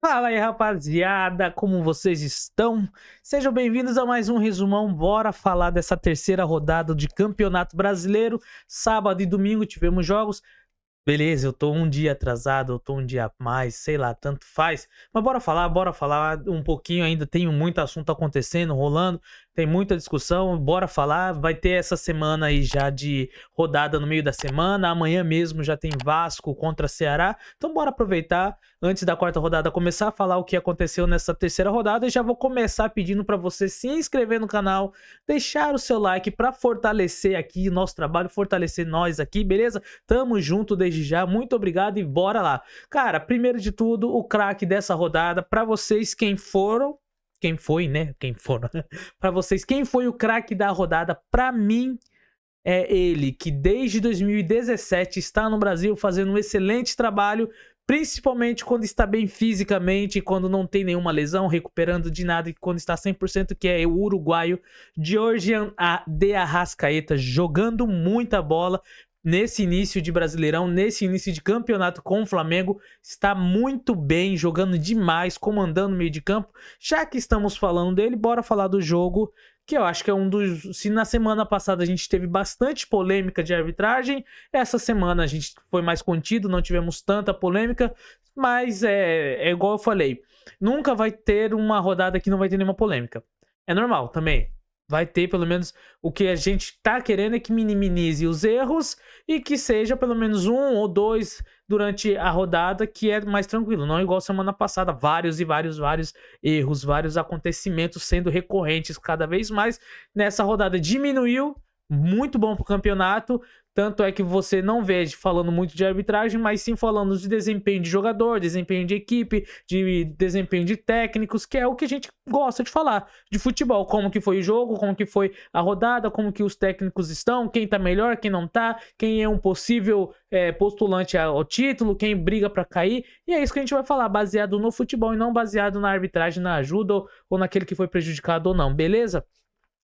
Fala aí, rapaziada, como vocês estão? Sejam bem-vindos a mais um resumão. Bora falar dessa terceira rodada de Campeonato Brasileiro. Sábado e domingo tivemos jogos. Beleza, eu tô um dia atrasado, eu tô um dia a mais, sei lá, tanto faz. Mas bora falar um pouquinho ainda. Tem muito assunto acontecendo, rolando, tem muita discussão. Bora falar. Vai ter essa semana aí já de rodada no meio da semana. Amanhã mesmo já tem Vasco contra Ceará. Então bora aproveitar antes da quarta rodada começar a falar o que aconteceu nessa terceira rodada. E já vou começar pedindo para você se inscrever no canal, deixar o seu like para fortalecer aqui nosso trabalho, fortalecer nós aqui, beleza? Tamo junto desde já, muito obrigado e bora lá. Cara, primeiro de tudo, o craque dessa rodada, pra vocês quem foi, né? Quem foram? Pra vocês, quem foi o craque da rodada? Pra mim, é ele que desde 2017 está no Brasil fazendo um excelente trabalho, principalmente quando está bem fisicamente, quando não tem nenhuma lesão, recuperando de nada e quando está 100%, que é o uruguaio Georgian de Arrascaeta, jogando muita bola nesse início de Brasileirão, nesse início de campeonato com o Flamengo, está muito bem, jogando demais, comandando o meio de campo. Já que estamos falando dele, bora falar do jogo, que eu acho que é um dos... Se na semana passada a gente teve bastante polêmica de arbitragem, essa semana a gente foi mais contido, não tivemos tanta polêmica, mas é igual eu falei, nunca vai ter uma rodada que não vai ter nenhuma polêmica. É normal também. Vai ter pelo menos o que a gente tá querendo é que minimize os erros e que seja pelo menos um ou dois durante a rodada, que é mais tranquilo, não igual semana passada, vários erros, vários acontecimentos sendo recorrentes cada vez mais. Nessa rodada diminuiu, muito bom pro campeonato. Tanto é que você não vê falando muito de arbitragem, mas sim falando de desempenho de jogador, desempenho de equipe, de desempenho de técnicos, que é o que a gente gosta de falar de futebol. Como que foi o jogo, como que foi a rodada, como que os técnicos estão, quem tá melhor, quem não tá, quem é um possível postulante ao título, quem briga para cair. E é isso que a gente vai falar, baseado no futebol e não baseado na arbitragem, na ajuda ou naquele que foi prejudicado ou não, beleza?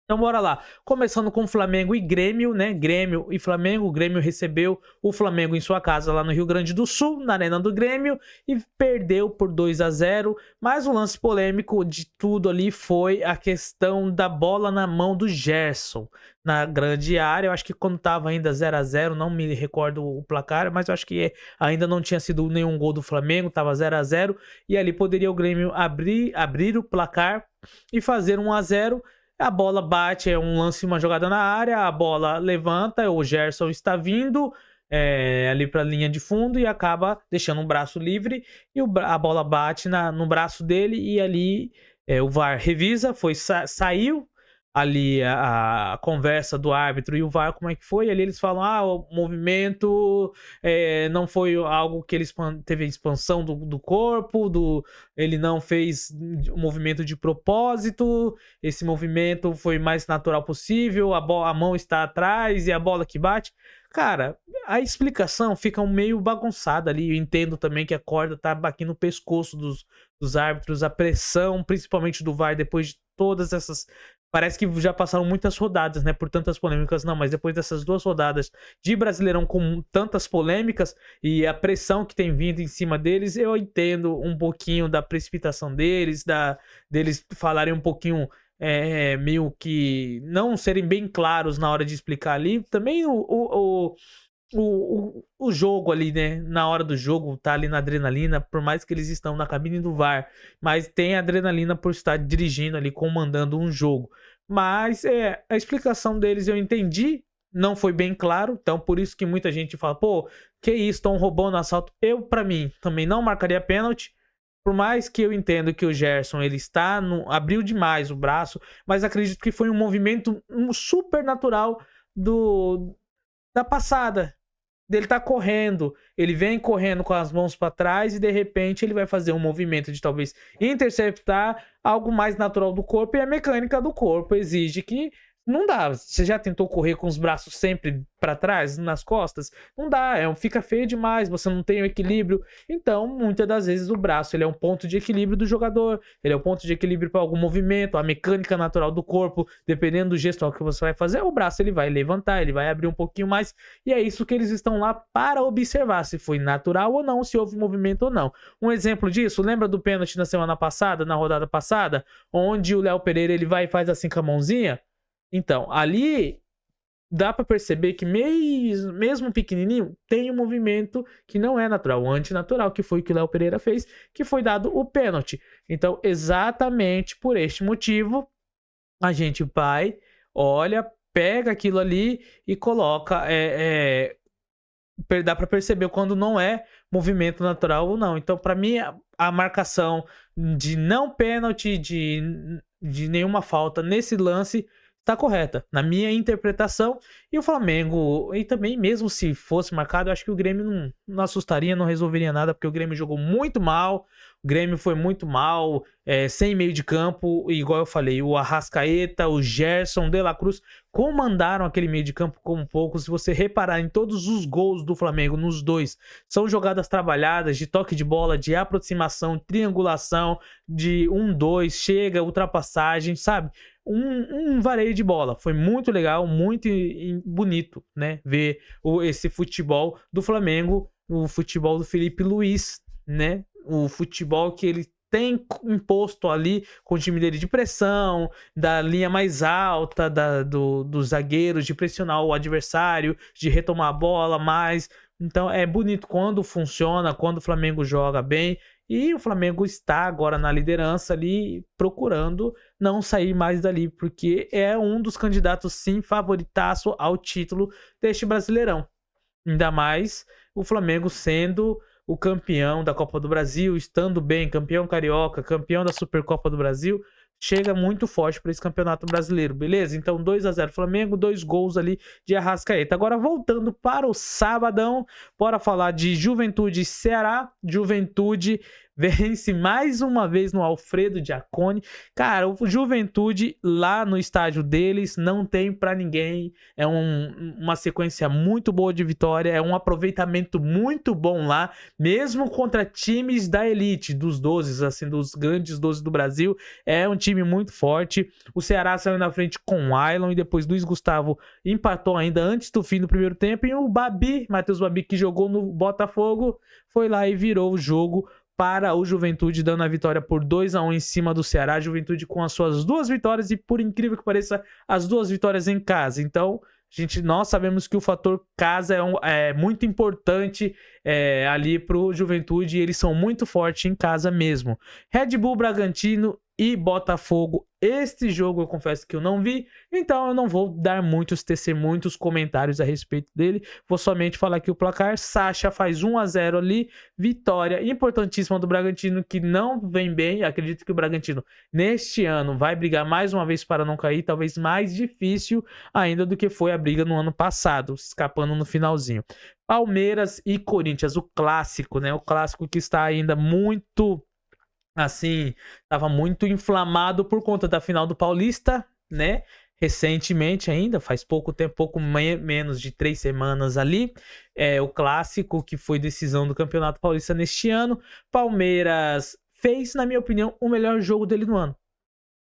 Então bora lá, começando com Flamengo e Grêmio, né? Grêmio e Flamengo. O Grêmio recebeu o Flamengo em sua casa lá no Rio Grande do Sul, na Arena do Grêmio, e perdeu por 2-0. Mas o lance polêmico de tudo ali foi a questão da bola na mão do Gerson na grande área. Eu acho que quando tava ainda 0-0, não me recordo o placar, mas eu acho que ainda não tinha sido nenhum gol do Flamengo, tava 0-0, e ali poderia o Grêmio abrir o placar e fazer 1-0. A bola bate, é um lance, uma jogada na área, a bola levanta, o Gerson está vindo ali para a linha de fundo e acaba deixando um braço livre e a bola bate no braço dele e ali o VAR revisa, saiu ali a conversa do árbitro e o VAR, como é que foi? Ali eles falam, o movimento não foi algo que ele teve expansão do corpo, ele não fez o movimento de propósito, esse movimento foi mais natural possível, a mão está atrás e a bola que bate. Cara, a explicação fica meio bagunçada ali. Eu entendo também que a corda tá aqui no pescoço dos árbitros, a pressão, principalmente do VAR, depois de todas essas. Parece que já passaram muitas rodadas, né? Por tantas polêmicas. Não, mas depois dessas 2 rodadas de Brasileirão com tantas polêmicas e a pressão que tem vindo em cima deles, eu entendo um pouquinho da precipitação deles falarem um pouquinho meio que não serem bem claros na hora de explicar ali. Também o jogo ali, né? Na hora do jogo, tá ali na adrenalina, por mais que eles estão na cabine do VAR, mas tem adrenalina por estar dirigindo ali, comandando um jogo. Mas a explicação deles eu entendi, não foi bem claro, então por isso que muita gente fala, pô, que isso, estão roubando assalto. Eu, para mim, também não marcaria pênalti. Por mais que eu entendo que o Gerson ele abriu demais o braço, mas acredito que foi um movimento super natural da passada. Dele tá correndo, ele vem correndo com as mãos para trás e de repente ele vai fazer um movimento de talvez interceptar algo mais natural do corpo, e a mecânica do corpo exige que Não dá. Você já tentou correr com os braços sempre para trás, nas costas? Não dá, fica feio demais, você não tem o equilíbrio. Então, muitas das vezes o braço, ele é um ponto de equilíbrio do jogador, ele é um ponto de equilíbrio para algum movimento, a mecânica natural do corpo, dependendo do gesto que você vai fazer, o braço ele vai levantar, ele vai abrir um pouquinho mais, e é isso que eles estão lá para observar, se foi natural ou não, se houve movimento ou não. Um exemplo disso, lembra do pênalti na semana passada, na rodada passada, onde o Léo Pereira ele vai e faz assim com a mãozinha? Então, ali dá para perceber que mesmo pequenininho, tem um movimento que não é natural, antinatural, que foi o que o Léo Pereira fez, que foi dado o pênalti. Então, exatamente por este motivo, a gente vai, olha, pega aquilo ali e coloca. Dá para perceber quando não é movimento natural ou não. Então, para mim, a marcação de não pênalti, de nenhuma falta nesse lance tá correta, na minha interpretação. E o Flamengo, e também mesmo se fosse marcado, eu acho que o Grêmio não assustaria, não resolveria nada, porque o Grêmio jogou muito mal, o Grêmio foi muito mal, sem meio de campo, igual eu falei, o Arrascaeta, o Gerson, De La Cruz, comandaram aquele meio de campo como poucos. Se você reparar em todos os gols do Flamengo, nos dois, são jogadas trabalhadas, de toque de bola, de aproximação, triangulação, de 1-2, chega, ultrapassagem, sabe? Um vareio de bola. Foi muito legal, muito bonito, né? Ver esse futebol do Flamengo, o futebol do Felipe Luiz, né? O futebol que ele tem imposto ali com o time dele de pressão, da linha mais alta, dos zagueiros, de pressionar o adversário, de retomar a bola mais. Então é bonito quando funciona, quando o Flamengo joga bem. E o Flamengo está agora na liderança ali, procurando não sair mais dali, porque é um dos candidatos, sim, favoritaço ao título deste Brasileirão. Ainda mais o Flamengo sendo o campeão da Copa do Brasil, estando bem, campeão carioca, campeão da Supercopa do Brasil, chega muito forte para esse campeonato brasileiro, beleza? Então 2-0 Flamengo, 2 gols ali de Arrascaeta. Agora voltando para o sabadão, bora falar de Juventude e Ceará. Juventude vence mais uma vez no Alfredo Jaconi. Cara, o Juventude lá no estádio deles não tem para ninguém. É uma sequência muito boa de vitória, é um aproveitamento muito bom lá, mesmo contra times da elite, dos 12, assim, dos grandes 12 do Brasil. É um time muito forte. O Ceará saiu na frente com o Ailon e depois Luiz Gustavo empatou ainda antes do fim do primeiro tempo. E o Matheus Babi, que jogou no Botafogo, foi lá e virou o jogo para o Juventude, dando a vitória por 2-1 em cima do Ceará. Juventude com as suas 2 vitórias e, por incrível que pareça, as 2 vitórias em casa. Então, nós sabemos que o fator casa é muito importante ali para o Juventude, e eles são muito fortes em casa mesmo. Red Bull Bragantino e Botafogo. Este jogo eu confesso que eu não vi, então eu não vou tecer muitos comentários a respeito dele. Vou somente falar aqui o placar. Sacha faz 1-0 ali, vitória importantíssima do Bragantino, que não vem bem. Acredito que o Bragantino neste ano vai brigar mais uma vez para não cair, talvez mais difícil ainda do que foi a briga no ano passado, escapando no finalzinho. Palmeiras e Corinthians, o clássico, né? O clássico que está ainda muito, assim, estava muito inflamado por conta da final do Paulista, né? Recentemente ainda, faz pouco tempo, menos de 3 semanas ali, o clássico que foi decisão do Campeonato Paulista neste ano. Palmeiras fez, na minha opinião, o melhor jogo dele no ano.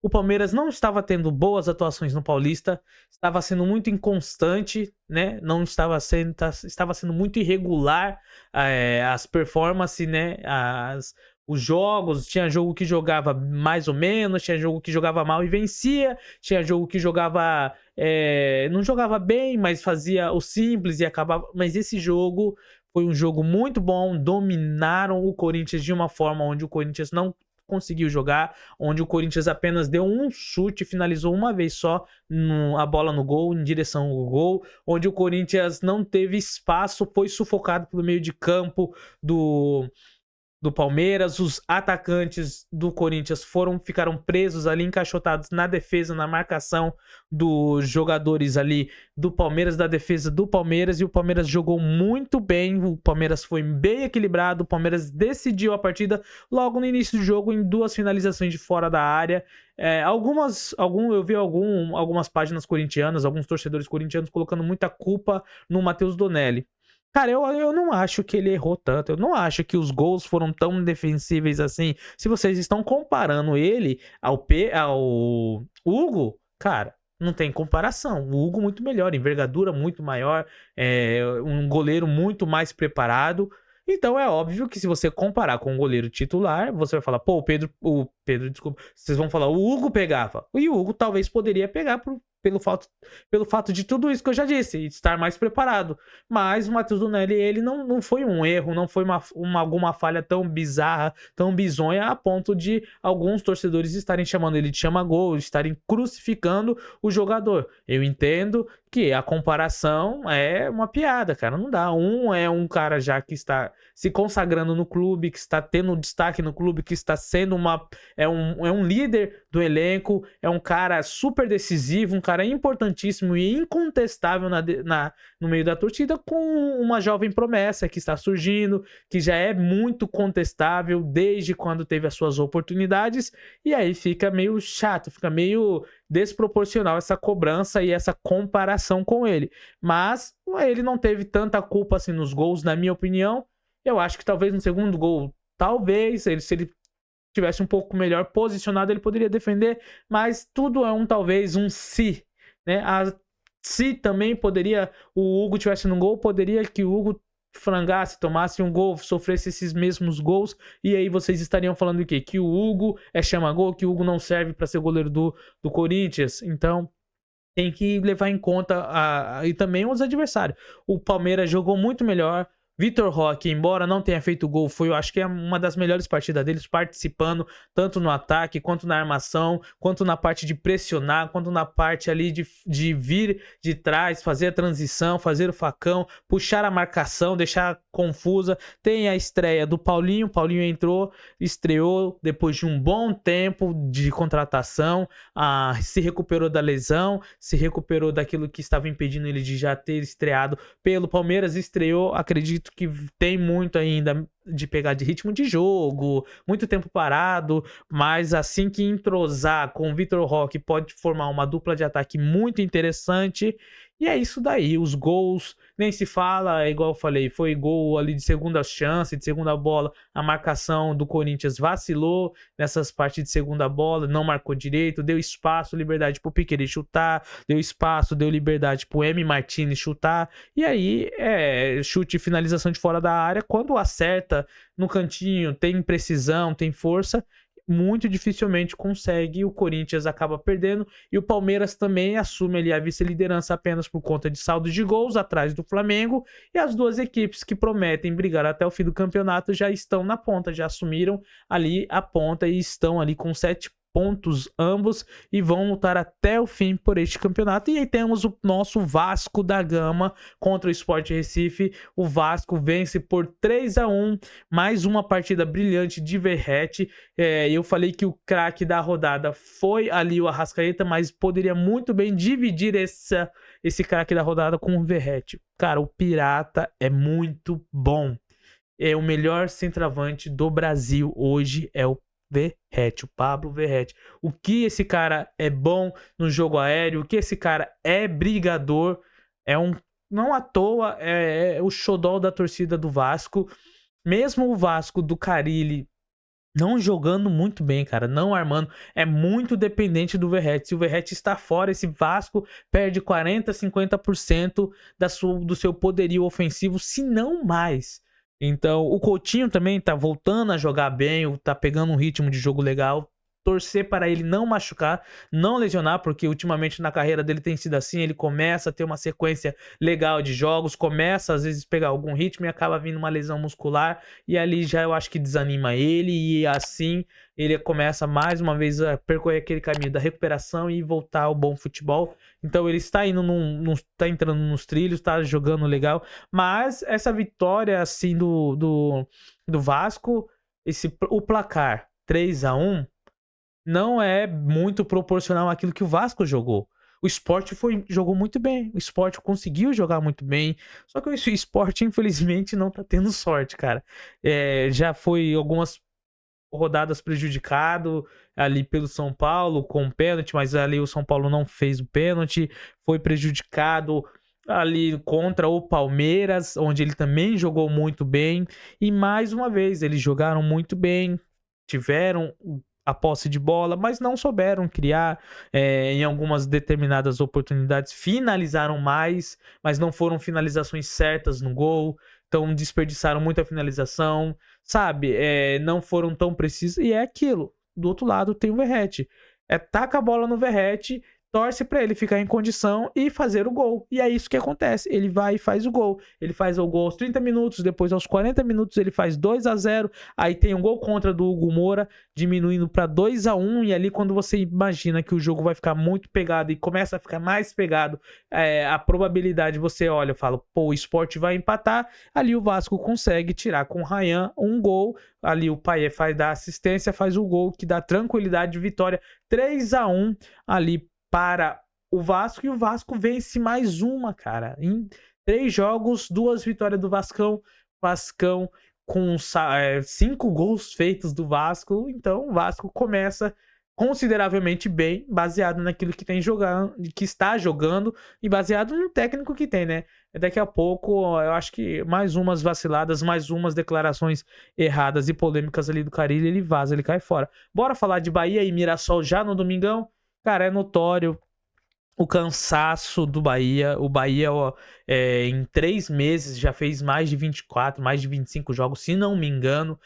O Palmeiras não estava tendo boas atuações no Paulista, estava sendo muito inconstante, né? Não estava sendo muito irregular as performances, né? Os jogos, tinha jogo que jogava mais ou menos, tinha jogo que jogava mal e vencia, tinha jogo que jogava não jogava bem, mas fazia o simples e acabava. Mas esse jogo foi um jogo muito bom, dominaram o Corinthians de uma forma onde o Corinthians não conseguiu jogar, onde o Corinthians apenas deu um chute, finalizou uma vez só a bola no gol, em direção ao gol, onde o Corinthians não teve espaço, foi sufocado pelo meio de campo do do Palmeiras, os atacantes do Corinthians ficaram presos ali, encaixotados na defesa, na marcação dos jogadores ali do Palmeiras, da defesa do Palmeiras, e o Palmeiras jogou muito bem, o Palmeiras foi bem equilibrado, o Palmeiras decidiu a partida logo no início do jogo em 2 finalizações de fora da área. Eu vi algumas páginas corintianas, alguns torcedores corintianos colocando muita culpa no Matheus Donelli. Cara, eu não acho que ele errou tanto. Eu não acho que os gols foram tão defensíveis assim. Se vocês estão comparando ele ao Hugo, cara, não tem comparação. O Hugo muito melhor, envergadura muito maior, um goleiro muito mais preparado. Então é óbvio que se você comparar com o goleiro titular, você vai falar, pô, desculpa, vocês vão falar, o Hugo pegava. E o Hugo talvez poderia pegar pelo fato de tudo isso que eu já disse, e estar mais preparado. Mas o Matheus Donelli, ele não foi um erro, não foi alguma falha tão bizarra, tão bizonha, a ponto de alguns torcedores estarem chamando ele de chama-gol, estarem crucificando o jogador. Eu entendo que a comparação é uma piada, cara, não dá. É um cara já que está se consagrando no clube, que está tendo destaque no clube, que está sendo é um líder do elenco, é um cara super decisivo, um cara importantíssimo e incontestável no meio da torcida, com uma jovem promessa que está surgindo, que já é muito contestável desde quando teve as suas oportunidades, e aí fica meio chato, fica meio desproporcional essa cobrança e essa comparação com ele. Mas ele não teve tanta culpa assim nos gols, na minha opinião. Eu acho que talvez no segundo gol, se ele tivesse um pouco melhor posicionado, ele poderia defender, mas tudo é talvez um se, né? Se também o Hugo tivesse no gol, poderia que o Hugo frangasse, tomasse um gol, sofresse esses mesmos gols, e aí vocês estariam falando o quê? Que o Hugo chama-gol, que o Hugo não serve para ser goleiro do Corinthians. Então tem que levar em conta e também os adversários. O Palmeiras jogou muito melhor. Vitor Roque, embora não tenha feito gol, eu acho que é uma das melhores partidas deles, participando tanto no ataque, quanto na armação, quanto na parte de pressionar, quanto na parte ali de vir de trás, fazer a transição, fazer o facão, puxar a marcação, deixar confusa. Tem a estreia do Paulinho. Paulinho estreou depois de um bom tempo de contratação, se recuperou da lesão, se recuperou daquilo que estava impedindo ele de já ter estreado pelo Palmeiras, estreou, acredito que tem muito ainda de pegar de ritmo de jogo, muito tempo parado, mas assim que entrosar com o Vitor Roque, pode formar uma dupla de ataque muito interessante. E é isso daí, os gols, nem se fala, igual eu falei, foi gol ali de segunda chance, de segunda bola, a marcação do Corinthians vacilou nessas partes de segunda bola, não marcou direito, deu espaço, liberdade pro Piquerez chutar, deu espaço, deu liberdade pro M. Martinez chutar, e aí chute e finalização de fora da área, quando acerta no cantinho, tem precisão, tem força, muito dificilmente consegue, o Corinthians acaba perdendo, e o Palmeiras também assume ali a vice-liderança apenas por conta de saldo de gols atrás do Flamengo, e as duas equipes que prometem brigar até o fim do campeonato já estão na ponta, já assumiram ali a ponta e estão ali com 7 pontos ambos e vão lutar até o fim por este campeonato. E aí temos o nosso Vasco da Gama contra o Sport Recife. O Vasco vence por 3-1, mais uma partida brilhante de Verratti. Eu falei que o craque da rodada foi ali o Arrascaeta, mas poderia muito bem dividir esse craque da rodada com o Verratti. Cara, o Pirata é muito bom. É o melhor centroavante do Brasil hoje, é o Verratti, o Pablo Verratti. O que esse cara é bom no jogo aéreo, o que esse cara é brigador, não à toa, é o xodó da torcida do Vasco. Mesmo o Vasco do Carille não jogando muito bem, cara, não armando, é muito dependente do Verratti. Se o Verratti está fora, esse Vasco perde 40%, 50% do seu poderio ofensivo, se não mais. Então, o Coutinho também tá voltando a jogar bem, tá pegando um ritmo de jogo legal. Torcer para ele não machucar, não lesionar, porque ultimamente na carreira dele tem sido assim, ele começa a ter uma sequência legal de jogos, começa às vezes a pegar algum ritmo e acaba vindo uma lesão muscular, e ali já eu acho que desanima ele, e assim ele começa mais uma vez a percorrer aquele caminho da recuperação e voltar ao bom futebol. Então ele está indo tá entrando nos trilhos, tá jogando legal, mas essa vitória assim do Vasco o placar 3-1 não é muito proporcional àquilo que o Vasco jogou. O Sport jogou muito bem. O Sport conseguiu jogar muito bem. Só que o Sport, infelizmente, não tá tendo sorte, cara. Já foi algumas rodadas prejudicado ali pelo São Paulo com o pênalti, mas ali o São Paulo não fez o pênalti. Foi prejudicado ali contra o Palmeiras, onde ele também jogou muito bem. E mais uma vez, eles jogaram muito bem. Tiveram a posse de bola, mas não souberam criar em algumas determinadas oportunidades, finalizaram mais, mas não foram finalizações certas no gol, então desperdiçaram muita finalização, sabe? Não foram tão precisos, e é aquilo. Do outro lado tem o Verratti. Taca a bola no Verratti, torce para ele ficar em condição e fazer o gol. E é isso que acontece. Ele vai e faz o gol. Ele faz o gol aos 30 minutos, depois aos 40 minutos ele faz 2-0. Aí tem um gol contra do Hugo Moura, diminuindo para 2-1. E ali quando você imagina que o jogo vai ficar muito pegado e começa a ficar mais pegado, a probabilidade, você olha e fala, pô, o Sport vai empatar. Ali o Vasco consegue tirar com o Ryan um gol. Ali o Payet dá assistência, faz o gol que dá tranquilidade de vitória. 3-1 ali para o Vasco, e o Vasco vence mais uma, cara. Em 3 jogos, 2 vitórias do Vascão. Vascão com 5 gols feitos do Vasco. Então o Vasco começa consideravelmente bem, baseado naquilo que tem jogando, que está jogando, e baseado no técnico que tem, né? Daqui a pouco, eu acho que mais umas vaciladas, mais umas declarações erradas e polêmicas ali do Carille, ele vaza, ele cai fora. Bora falar de Bahia e Mirassol já no domingão? Cara, é notório o cansaço do Bahia. O Bahia, em 3 meses, já fez mais de 24, mais de 25 jogos, se não me engano.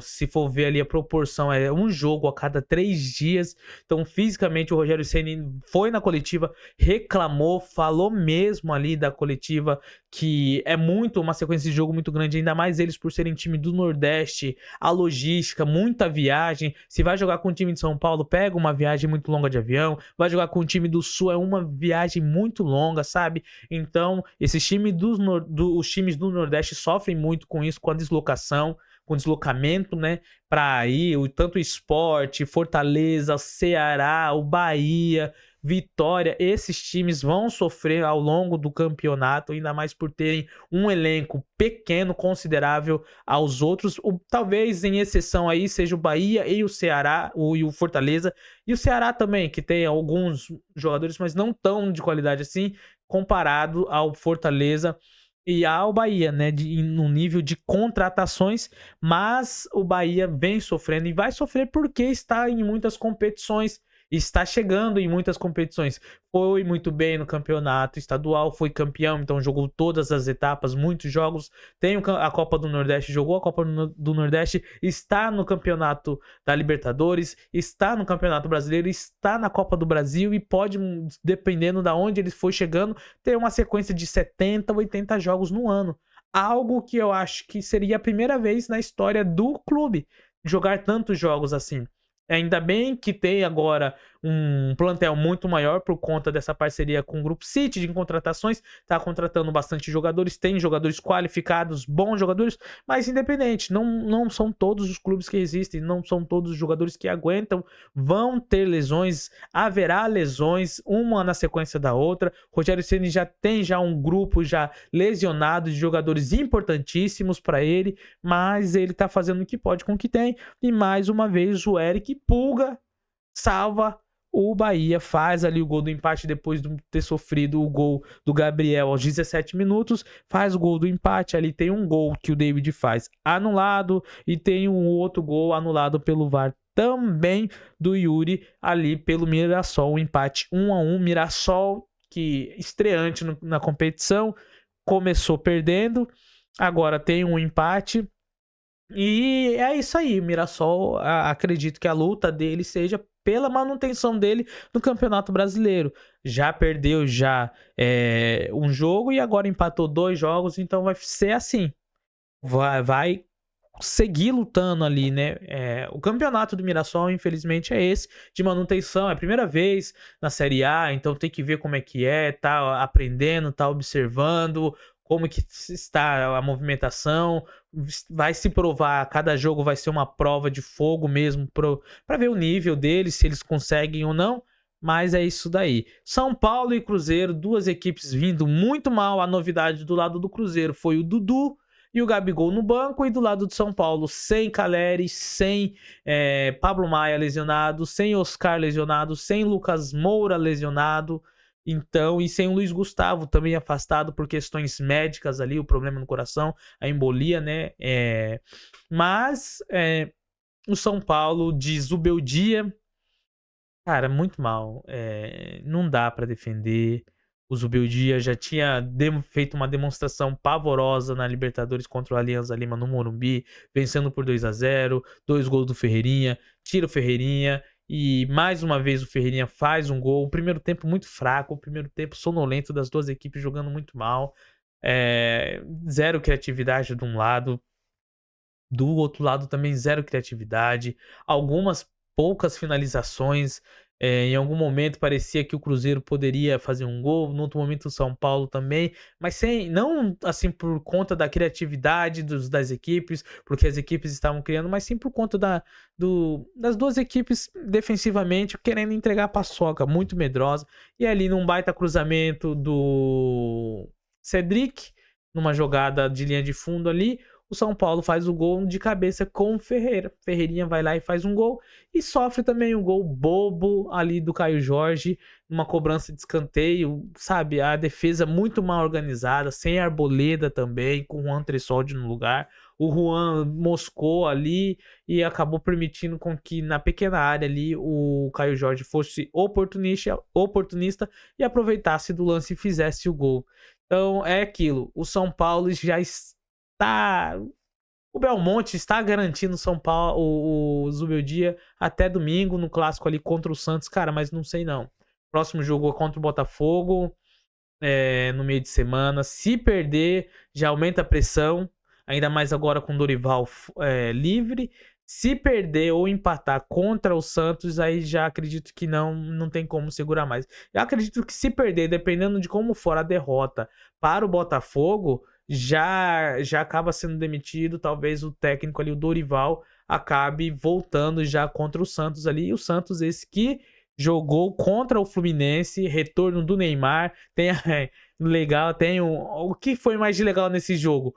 Se for ver ali a proporção, é um jogo a cada 3 dias. Então, fisicamente, o Rogério Ceni foi na coletiva, reclamou, falou mesmo ali da coletiva que é uma sequência de jogo muito grande, ainda mais eles por serem time do Nordeste, a logística, muita viagem. Se vai jogar com o time de São Paulo, pega uma viagem muito longa de avião. Vai jogar com o time do Sul, é uma viagem muito longa, sabe? Então, esses times os times do Nordeste sofrem muito com isso, com a deslocação, com deslocamento, né? Para ir, tanto o Sport, Fortaleza, Ceará, o Bahia, Vitória, esses times vão sofrer ao longo do campeonato, ainda mais por terem um elenco pequeno, considerável aos outros. Talvez em exceção aí seja o Bahia e o Ceará, e o Fortaleza, e o Ceará também, que tem alguns jogadores, mas não tão de qualidade assim, comparado ao Fortaleza e ao Bahia, né, no nível de contratações. Mas o Bahia vem sofrendo e vai sofrer porque está em muitas competições, está chegando em muitas competições. Foi muito bem no campeonato estadual, foi campeão, então jogou todas as etapas, muitos jogos. Tem a Copa do Nordeste, jogou a Copa do Nordeste, está no campeonato da Libertadores, está no Campeonato Brasileiro, está na Copa do Brasil e pode, dependendo de onde ele for chegando, ter uma sequência de 70, 80 jogos no ano. Algo que eu acho que seria a primeira vez na história do clube jogar tantos jogos assim. Ainda bem que tem agora um plantel muito maior por conta dessa parceria com o Grupo City de contratações. Está contratando bastante jogadores, tem jogadores qualificados, bons jogadores, mas independente, não são todos os clubes que existem, não são todos os jogadores que aguentam, vão ter lesões, haverá lesões, uma na sequência da outra. Rogério Ceni já tem um grupo já lesionado de jogadores importantíssimos para ele, mas ele está fazendo o que pode com o que tem, e mais uma vez o Eric Pulga salva o Bahia, faz ali o gol do empate depois de ter sofrido o gol do Gabriel aos 17 minutos, faz o gol do empate. Ali tem um gol que o David faz anulado e tem um outro gol anulado pelo VAR também do Yuri ali pelo Mirassol, o empate 1-1. Mirassol, que estreante na competição, começou perdendo, agora tem um empate. E é isso aí, o Mirassol, acredito que a luta dele seja pela manutenção dele no Campeonato Brasileiro. Já perdeu um jogo e agora empatou 2 jogos, então vai ser assim. Vai seguir lutando ali, né? O campeonato do Mirassol, infelizmente, é esse, de manutenção. É a primeira vez na Série A, então tem que ver como é que tá aprendendo, tá observando como que está a movimentação, vai se provar, cada jogo vai ser uma prova de fogo mesmo para ver o nível deles, se eles conseguem ou não, mas é isso daí. São Paulo e Cruzeiro, duas equipes vindo muito mal. A novidade do lado do Cruzeiro foi o Dudu e o Gabigol no banco, e do lado do São Paulo, sem Caleri, sem Pablo Maia lesionado, sem Oscar lesionado, sem Lucas Moura lesionado, então, e sem o Luiz Gustavo também afastado por questões médicas ali, o problema no coração, a embolia, né? Mas o São Paulo de Zubeldia, cara, muito mal. Não dá pra defender. O Zubeldia já tinha feito uma demonstração pavorosa na Libertadores contra o Alianza Lima no Morumbi, vencendo por 2-0, 2 gols do Ferreirinha, tira o Ferreirinha, e mais uma vez o Ferreirinha faz um gol. O primeiro tempo muito fraco, o primeiro tempo sonolento das duas equipes jogando muito mal. Zero criatividade de um lado, do outro lado também zero criatividade. Algumas poucas finalizações. Em algum momento parecia que o Cruzeiro poderia fazer um gol, no outro momento o São Paulo também, mas não assim por conta da criatividade das equipes, porque as equipes estavam criando, mas sim por conta das duas equipes defensivamente querendo entregar a paçoca, muito medrosa. E ali num baita cruzamento do Cedric, numa jogada de linha de fundo ali, o São Paulo faz o gol de cabeça com o Ferreira. Ferreirinha vai lá e faz um gol, e sofre também um gol bobo ali do Caio Jorge, uma cobrança de escanteio, sabe? A defesa muito mal organizada, sem Arboleda também, com o Juan Tressoldi no lugar. O Juan moscou ali e acabou permitindo com que na pequena área ali o Caio Jorge fosse oportunista e aproveitasse do lance e fizesse o gol. Então é aquilo, o São Paulo já está... O Belmonte está garantindo São Paulo, o Zubeldia até domingo no clássico ali contra o Santos, cara, mas não sei não. Próximo jogo é contra o Botafogo, no meio de semana. Se perder, já aumenta a pressão, ainda mais agora com o Dorival livre. Se perder ou empatar contra o Santos, aí já acredito que não tem como segurar mais. Eu acredito que se perder, dependendo de como for a derrota para o Botafogo, já acaba sendo demitido. Talvez o técnico ali, o Dorival, acabe voltando já contra o Santos ali. E o Santos, esse que jogou contra o Fluminense, retorno do Neymar. O que foi mais de legal nesse jogo?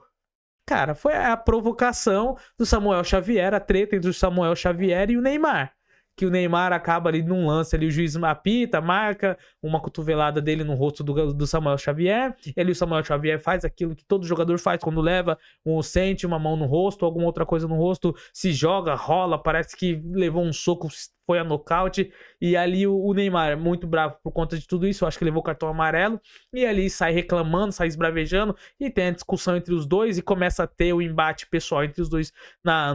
Cara, foi a provocação do Samuel Xavier, a treta entre o Samuel Xavier e o Neymar. Que o Neymar acaba ali num lance ali, o juiz apita, marca uma cotovelada dele no rosto do Samuel Xavier. E ali o Samuel Xavier faz aquilo que todo jogador faz quando leva sente uma mão no rosto, alguma outra coisa no rosto, se joga, rola, parece que levou um soco, foi a nocaute. E ali o Neymar, muito bravo por conta de tudo isso, eu acho que levou cartão amarelo, e ali sai reclamando, sai esbravejando, e tem a discussão entre os dois, e começa a ter o embate pessoal entre os dois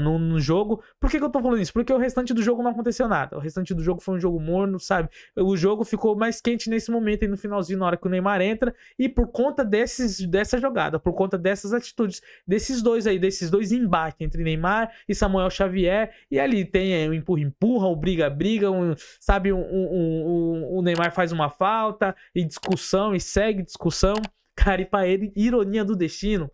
no jogo. Por que eu tô falando isso? Porque o restante do jogo não aconteceu nada. O restante do jogo foi um jogo morno, sabe? O jogo ficou mais quente nesse momento, e no finalzinho, na hora que o Neymar entra, e por conta dessa jogada, por conta dessas atitudes, desses dois embates entre Neymar e Samuel Xavier, e ali tem o empurra-empurra, o briga-briga, sabe, o Neymar faz uma falta, e discussão, e segue discussão, cara, e pra ele, ironia do destino,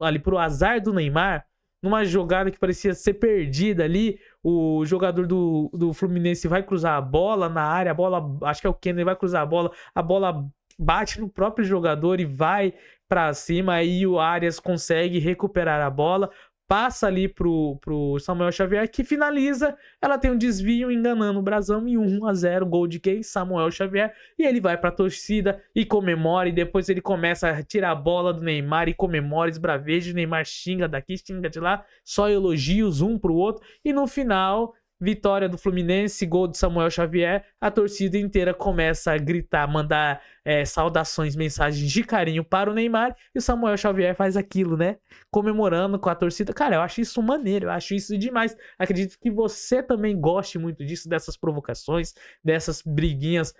ali pro azar do Neymar, numa jogada que parecia ser perdida ali, o jogador do Fluminense vai cruzar a bola na área, a bola, acho que é o Kenner, vai cruzar a bola bate no próprio jogador e vai pra cima, aí o Arias consegue recuperar a bola, passa ali pro Samuel Xavier, que finaliza. Ela tem um desvio enganando o Brasão, e 1-0, gol de quem? Samuel Xavier. E ele vai pra torcida e comemora, e depois ele começa a tirar a bola do Neymar e comemora, esbraveja. O Neymar xinga daqui, xinga de lá, só elogios um pro outro, e no final, vitória do Fluminense, gol de Samuel Xavier, a torcida inteira começa a gritar, mandar saudações, mensagens de carinho para o Neymar, e o Samuel Xavier faz aquilo, né? Comemorando com a torcida. Cara, eu acho isso maneiro, eu acho isso demais. Acredito que você também goste muito disso, dessas provocações, dessas briguinhas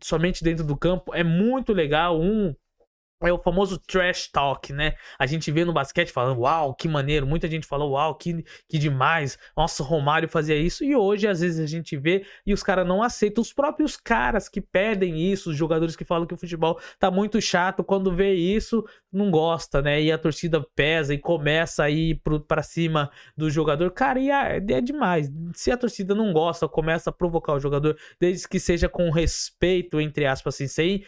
somente dentro do campo. É muito legal, É o famoso trash talk, né? A gente vê no basquete falando, uau, que maneiro. Muita gente falou, uau, que demais. Nossa, o Romário fazia isso. E hoje, às vezes, a gente vê e os caras não aceitam. Os próprios caras que pedem isso, os jogadores que falam que o futebol tá muito chato, quando vê isso, não gosta, né? E a torcida pesa e começa a ir pra cima do jogador. Cara, e é demais. Se a torcida não gosta, começa a provocar o jogador, desde que seja com respeito, entre aspas, assim, sem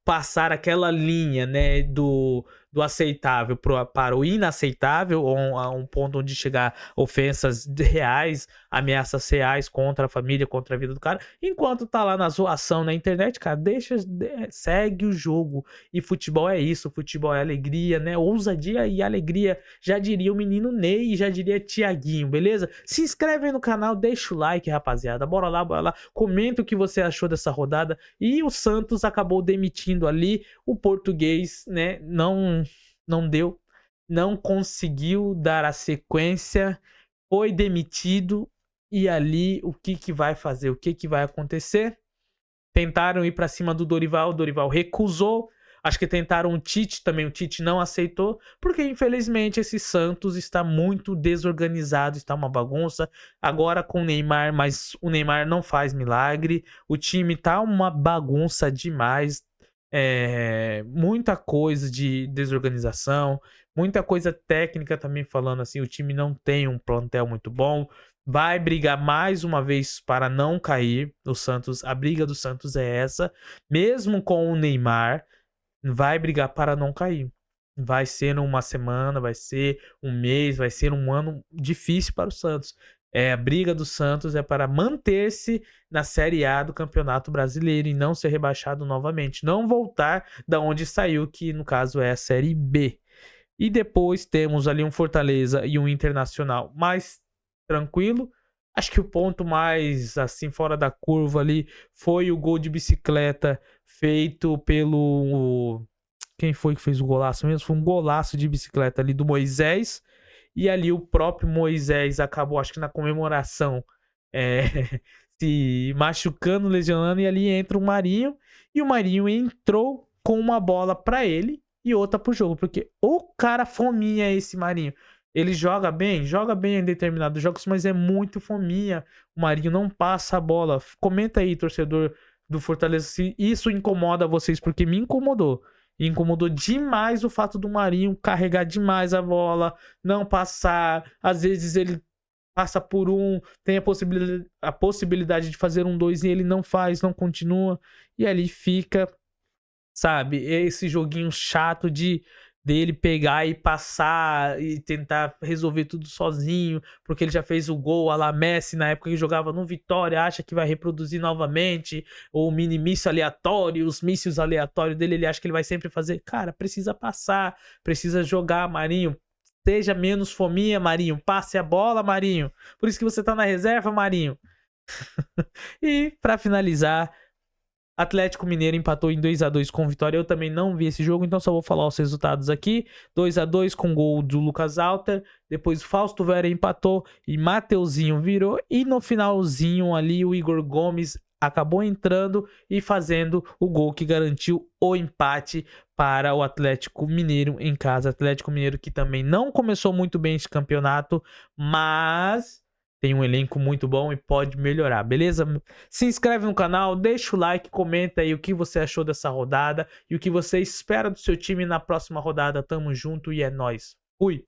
passar aquela linha, né, do aceitável para o inaceitável, ou a um ponto onde chegar ofensas reais, ameaças reais contra a família, contra a vida do cara, enquanto tá lá na zoação na internet, cara, segue o jogo. E futebol é isso, futebol é alegria, né, ousadia e alegria, já diria o menino Ney e já diria Tiaguinho, beleza? Se inscreve aí no canal, deixa o like, rapaziada, bora lá, comenta o que você achou dessa rodada. E o Santos acabou demitindo ali o português, né, não deu, não conseguiu dar a sequência, foi demitido. E ali o que vai fazer? O que vai acontecer? Tentaram ir para cima do Dorival, o Dorival recusou. Acho que tentaram o Tite também, o Tite não aceitou, porque infelizmente esse Santos está muito desorganizado, está uma bagunça. Agora com o Neymar, mas o Neymar não faz milagre. O time tá uma bagunça demais. Muita coisa de desorganização, muita coisa técnica também, falando assim, o time não tem um plantel muito bom, vai brigar mais uma vez para não cair. O Santos, a briga do Santos é essa, mesmo com o Neymar, vai brigar para não cair. Vai ser uma semana, vai ser um mês, vai ser um ano difícil para o Santos. A briga do Santos é para manter-se na Série A do Campeonato Brasileiro e não ser rebaixado novamente. Não voltar da onde saiu, que no caso é a Série B. E depois temos ali um Fortaleza e um Internacional mais tranquilo. Acho que o ponto mais assim fora da curva ali foi o gol de bicicleta feito pelo... Quem foi que fez o golaço mesmo? Foi um golaço de bicicleta ali do Moisés. E ali o próprio Moisés acabou, acho que na comemoração, se machucando, lesionando. E ali entra o Marinho. E o Marinho entrou com uma bola para ele e outra pro jogo. Porque o cara fominha é esse Marinho. Ele joga bem em determinados jogos, mas é muito fominha. O Marinho não passa a bola. Comenta aí, torcedor do Fortaleza, se isso incomoda vocês, porque me incomodou. Incomodou demais o fato do Marinho carregar demais a bola, não passar. Às vezes ele passa por um, tem a possibilidade de fazer um 2 e ele não faz, não continua. E ali fica, sabe, esse joguinho chato dele pegar e passar e tentar resolver tudo sozinho, porque ele já fez o gol à la Messi na época que jogava no Vitória, acha que vai reproduzir novamente o mini míssil aleatório, os mísseis aleatórios dele, ele acha que ele vai sempre fazer. Cara, precisa passar, precisa jogar, Marinho. Seja menos fominha, Marinho. Passe a bola, Marinho. Por isso que você tá na reserva, Marinho. E pra finalizar, Atlético Mineiro empatou em 2-2 com Vitória. Eu também não vi esse jogo, então só vou falar os resultados aqui. 2-2 com gol do Lucas Alter. Depois Fausto Vera empatou e Mateuzinho virou. E no finalzinho ali o Igor Gomes acabou entrando e fazendo o gol que garantiu o empate para o Atlético Mineiro em casa. Atlético Mineiro que também não começou muito bem esse campeonato, mas tem um elenco muito bom e pode melhorar, beleza? Se inscreve no canal, deixa o like, comenta aí o que você achou dessa rodada e o que você espera do seu time na próxima rodada. Tamo junto e é nóis. Fui!